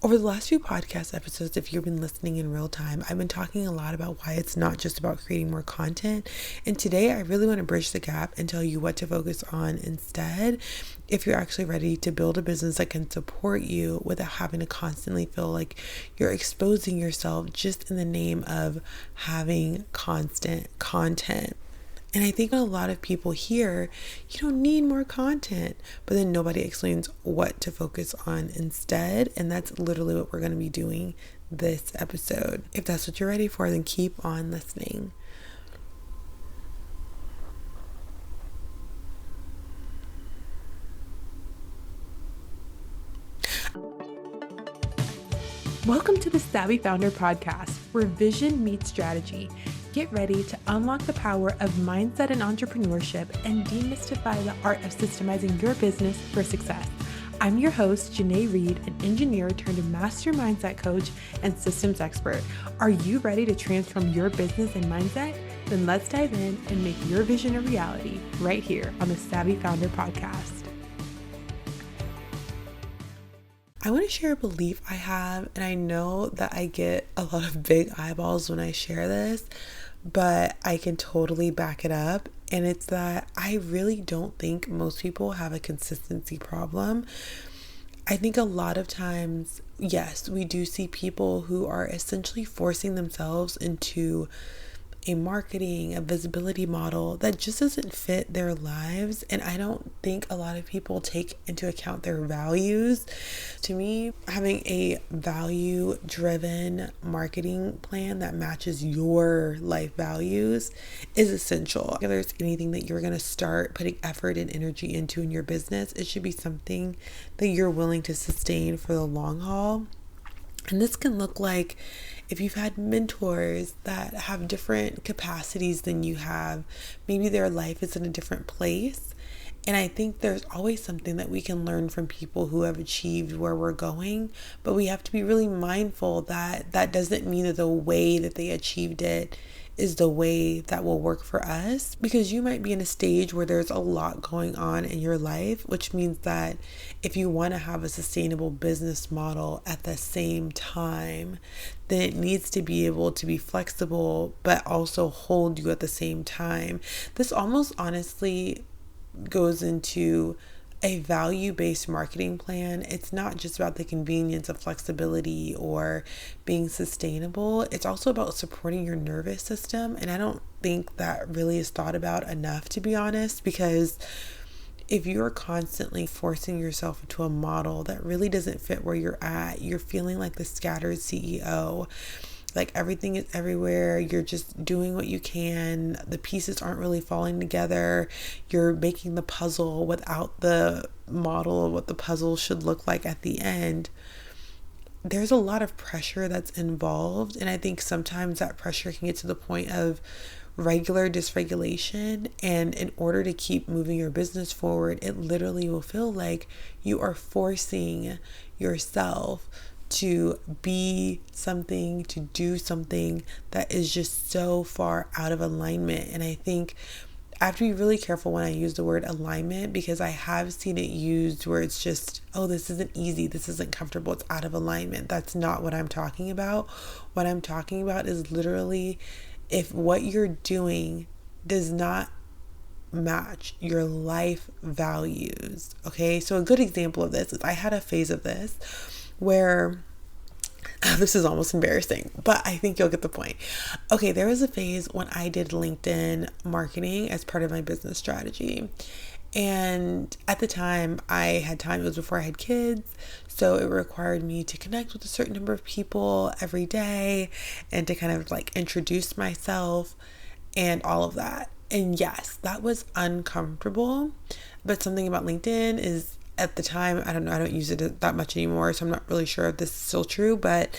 Over the last few podcast episodes, if you've been listening in real time, I've been talking a lot about why it's not just about creating more content. And today I really want to bridge the gap and tell you what to focus on instead if you're actually ready to build a business that can support you without having to constantly feel like you're exposing yourself just in the name of having constant content. And I think a lot of people hear, you don't need more content, but then nobody explains what to focus on instead. And that's literally what we're going to be doing this episode. If that's what you're ready for, then keep on listening. Welcome to the Savvy Founder Podcast, where vision meets strategy. Get ready to unlock the power of mindset and entrepreneurship and demystify the art of systemizing your business for success. I'm your host, Janae Reed, an engineer turned master mindset coach and systems expert. Are you ready to transform your business and mindset? Then let's dive in and make your vision a reality right here on the Savvy Founder Podcast. I want to share a belief I have, and I know that I get a lot of big eyeballs when I share this, but I can totally back it up. And it's that I really don't think most people have a consistency problem. I think a lot of times, yes, we do see people who are essentially forcing themselves into a marketing, a visibility model that just doesn't fit their lives. And I don't think a lot of people take into account their values. To me, having a value-driven marketing plan that matches your life values is essential. If there's anything that you're going to start putting effort and energy into in your business, it should be something that you're willing to sustain for the long haul. And this can look like if you've had mentors that have different capacities than you have, maybe their life is in a different place. And I think there's always something that we can learn from people who have achieved where we're going, but we have to be really mindful that that doesn't mean that the way that they achieved it is the way that will work for us, because you might be in a stage where there's a lot going on in your life, which means that if you want to have a sustainable business model at the same time, then it needs to be able to be flexible, but also hold you at the same time. This almost honestly goes into a value-based marketing plan. It's not just about the convenience of flexibility or being sustainable. It's also about supporting your nervous system. And I don't think that really is thought about enough, to be honest, because if you're constantly forcing yourself into a model that really doesn't fit where you're at, you're feeling like the scattered CEO. Like everything is everywhere. You're just doing what you can. The pieces aren't really falling together. You're making the puzzle without the model of what the puzzle should look like at the end. There's a lot of pressure that's involved. And I think sometimes that pressure can get to the point of regular dysregulation. And in order to keep moving your business forward, it literally will feel like you are forcing yourself to be something, to do something that is just so far out of alignment. And I think I have to be really careful when I use the word alignment, because I have seen it used where it's just, oh, this isn't easy, this isn't comfortable, it's out of alignment. That's not what I'm talking about. What I'm talking about is literally if what you're doing does not match your life values. Okay, so a good example of this is I had a phase of this where this is almost embarrassing, but I think you'll get the point. Okay, there was a phase when I did LinkedIn marketing as part of my business strategy. And at the time, I had time, it was before I had kids, so it required me to connect with a certain number of people every day and to kind of like introduce myself and all of that. And yes, that was uncomfortable, but something about LinkedIn is, at the time, I don't know, I don't use it that much anymore, so I'm not really sure if this is still true, but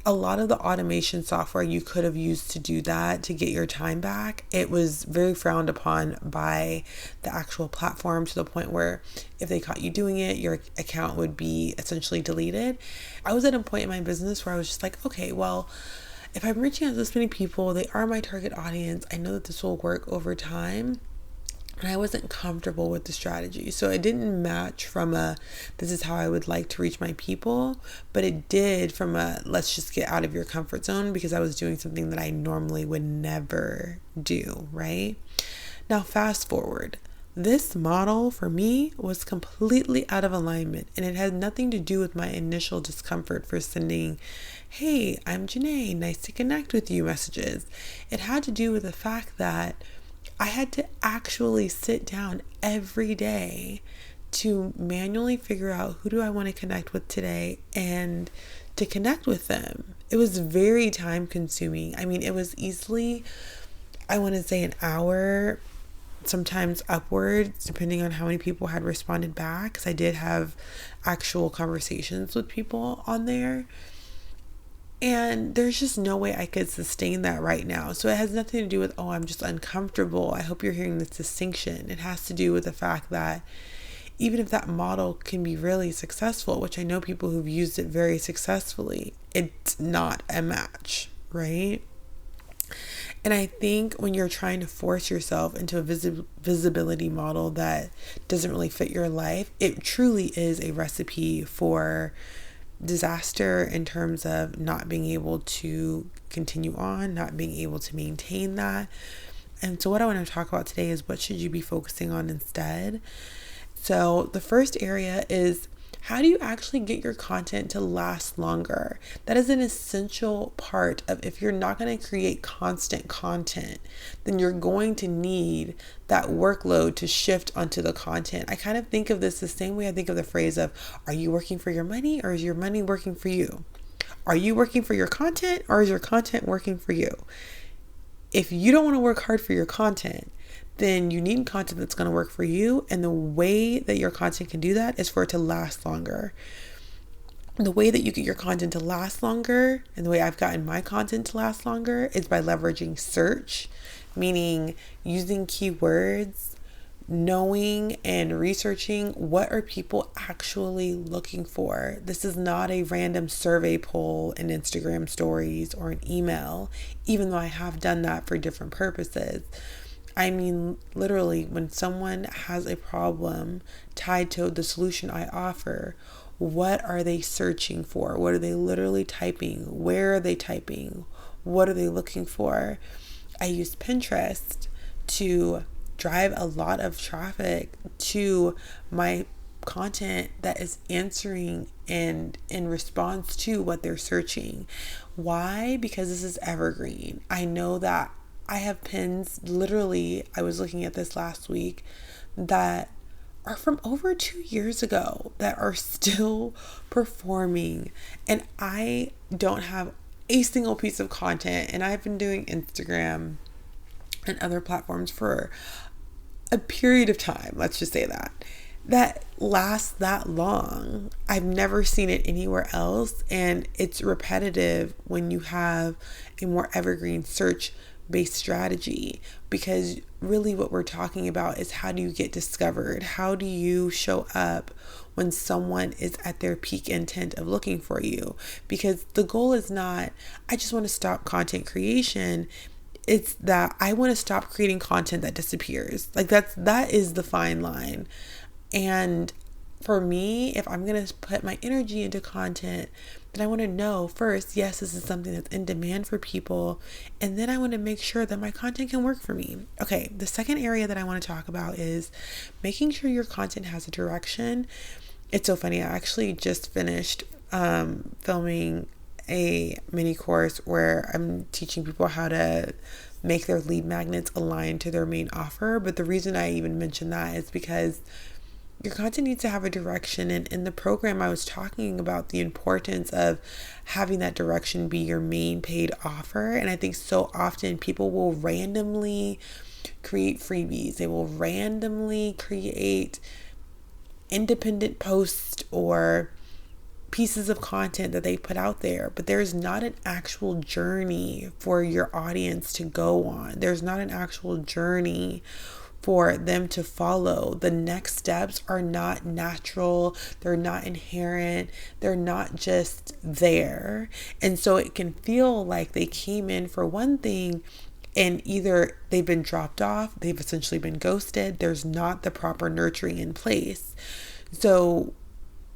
a lot of the automation software you could have used to do that, to get your time back, it was very frowned upon by the actual platform, to the point where if they caught you doing it, your account would be essentially deleted. I was at a point in my business where I was just like, okay, well, if I'm reaching out to this many people, they are my target audience, I know that this will work over time. and I wasn't comfortable with the strategy. So it didn't match from a, this is how I would like to reach my people, but it did from a, let's just get out of your comfort zone, because I was doing something that I normally would never do, right? Now, fast forward. This model for me was completely out of alignment, and it had nothing to do with my initial discomfort for sending, "Hey, I'm Janae, nice to connect with you" messages. It had to do with the fact that I had to actually sit down every day to manually figure out who do I want to connect with today and to connect with them. It was very time consuming. I mean, it was easily, I want to say, an hour, sometimes upwards, depending on how many people had responded back, because I did have actual conversations with people on there. And there's just no way I could sustain that right now. So it has nothing to do with, oh, I'm just uncomfortable. I hope you're hearing this distinction. It has to do with the fact that even if that model can be really successful, which I know people who've used it very successfully, it's not a match, right? And I think when you're trying to force yourself into a visibility model that doesn't really fit your life, it truly is a recipe for disaster in terms of not being able to continue on, not being able to maintain that. And so what I want to talk about today is what should you be focusing on instead. So the first area is, how do you actually get your content to last longer? That is an essential part of, if you're not going to create constant content, then you're going to need that workload to shift onto the content. I kind of think of this the same way I think of the phrase of, are you working for your money, or is your money working for you? Are you working for your content, or is your content working for you? If you don't want to work hard for your content, then you need content that's going to work for you. And the way that your content can do that is for it to last longer. The way that you get your content to last longer, and the way I've gotten my content to last longer, is by leveraging search, meaning using keywords, knowing and researching what are people actually looking for. This is not a random survey poll in Instagram stories or an email, even though I have done that for different purposes. I mean, literally, when someone has a problem tied to the solution I offer, what are they searching for? What are they literally typing? Where are they typing? What are they looking for? I use Pinterest to drive a lot of traffic to my content that is answering and in response to what they're searching. Why? Because this is evergreen. I know that I have pins, literally, I was looking at this last week, that are from over 2 years ago that are still performing. And I don't have a single piece of content. And I've been doing Instagram and other platforms for a period of time, let's just say that lasts that long. I've never seen it anywhere else. And it's repetitive when you have a more evergreen search based strategy, because really what we're talking about is, how do you get discovered? How do you show up when someone is at their peak intent of looking for you? Because the goal is not, I just want to stop content creation. It's that I want to stop creating content that disappears. Like that is the fine line. And for me, if I'm going to put my energy into content, then I want to know first, yes, this is something that's in demand for people. And then I want to make sure that my content can work for me. Okay, the second area that I want to talk about is making sure your content has a direction. It's so funny. I actually just finished filming a mini course where I'm teaching people how to make their lead magnets align to their main offer. But the reason I even mention that is because your content needs to have a direction. And in the program, I was talking about the importance of having that direction be your main paid offer. And I think so often people will randomly create freebies. They will randomly create independent posts or pieces of content that they put out there, but there's not an actual journey for your audience to go on. There's not an actual journey for them to follow. The next steps are not natural. They're not inherent. They're not just there. And so it can feel like they came in for one thing and either they've been dropped off, they've essentially been ghosted, there's not the proper nurturing in place. So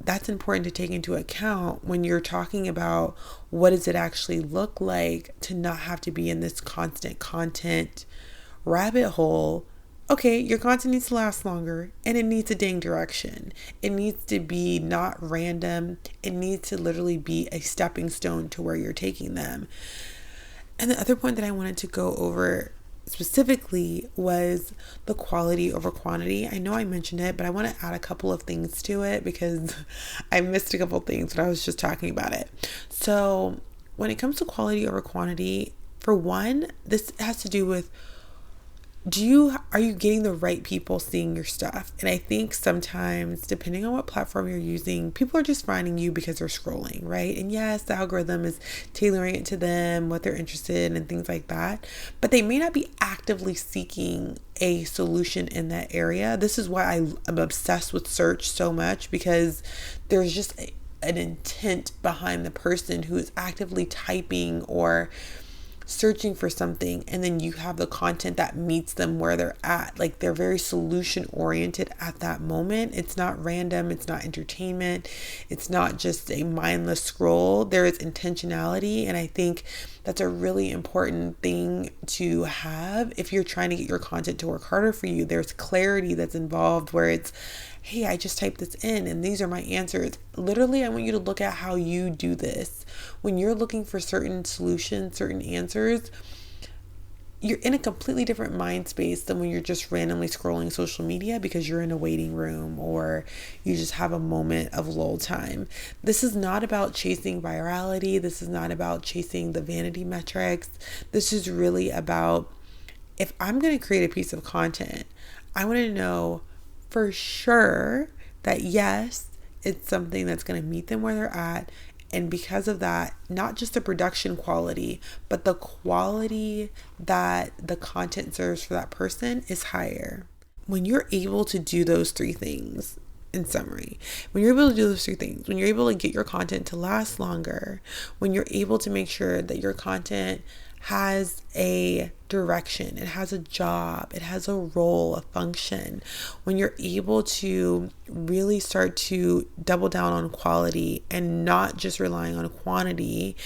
that's important to take into account when you're talking about what does it actually look like to not have to be in this constant content rabbit hole. Okay, your content needs to last longer, and it needs a dang direction. It needs to be not random. It needs to literally be a stepping stone to where you're taking them. And the other point that I wanted to go over specifically was the quality over quantity. I know I mentioned it, but I want to add a couple of things to it because I missed a couple of things when I was just talking about it. So when it comes to quality over quantity, for one, this has to do with are you getting the right people seeing your stuff? And I think sometimes, depending on what platform you're using, people are just finding you because they're scrolling, right? And yes, the algorithm is tailoring it to them, what they're interested in, and things like that. But they may not be actively seeking a solution in that area. This is why I'm obsessed with search so much, because there's just an intent behind the person who is actively typing or searching for something, and then you have the content that meets them where they're at. Like, they're very solution oriented at that moment. It's not random, it's not entertainment, it's not just a mindless scroll. There is intentionality, and I think that's a really important thing to have if you're trying to get your content to work harder for you. There's clarity that's involved where it's, hey, I just typed this in and these are my answers. Literally, I want you to look at how you do this. When you're looking for certain solutions, certain answers, you're in a completely different mind space than when you're just randomly scrolling social media because you're in a waiting room or you just have a moment of lull time. This is not about chasing virality. This is not about chasing the vanity metrics. This is really about, if I'm going to create a piece of content, I want to know for sure that yes, it's something that's going to meet them where they're at. And because of that, not just the production quality, but the quality that the content serves for that person is higher. When you're able to do those three things, in summary, when you're able to do those three things, when you're able to get your content to last longer, when you're able to make sure that your content has a direction, it has a job, it has a role, a function, when you're able to really start to double down on quality and not just relying on quantity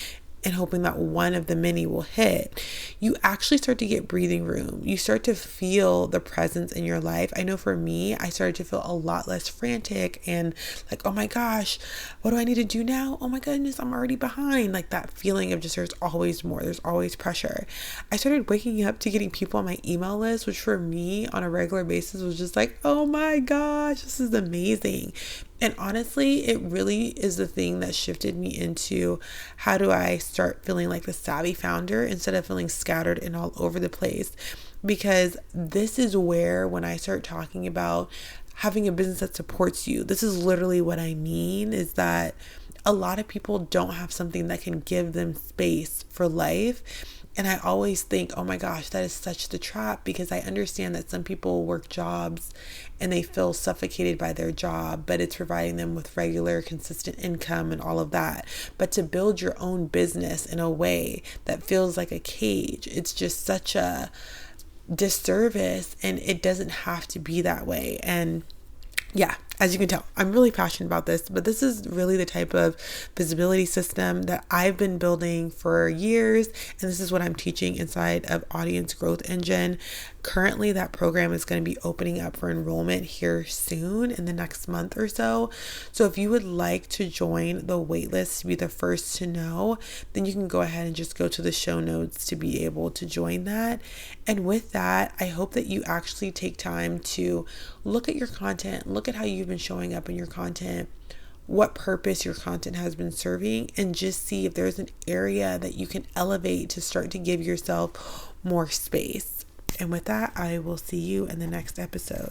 and hoping that one of the many will hit, you actually start to get breathing room. You start to feel the presence in your life. I know for me, I started to feel a lot less frantic and like, oh my gosh, what do I need to do now? Oh my goodness, I'm already behind. Like that feeling of just, there's always more, there's always pressure. I started waking up to getting people on my email list, which for me on a regular basis was just like, oh my gosh, this is amazing. And honestly, it really is the thing that shifted me into how do I start feeling like the savvy founder instead of feeling scattered and all over the place. Because this is where, when I start talking about having a business that supports you, this is literally what I mean, is that a lot of people don't have something that can give them space for life. And I always think, oh my gosh, that is such the trap, because I understand that some people work jobs and they feel suffocated by their job, but it's providing them with regular, consistent income and all of that. But to build your own business in a way that feels like a cage, it's just such a disservice, and it doesn't have to be that way. And yeah, as you can tell, I'm really passionate about this, but this is really the type of visibility system that I've been building for years. And this is what I'm teaching inside of Audience Growth Engine. Currently, that program is going to be opening up for enrollment here soon in the next month or so. So if you would like to join the waitlist to be the first to know, then you can go ahead and just go to the show notes to be able to join that. And with that, I hope that you actually take time to look at your content, look at how you've been showing up in your content, what purpose your content has been serving, and just see if there's an area that you can elevate to start to give yourself more space. And with that, I will see you in the next episode.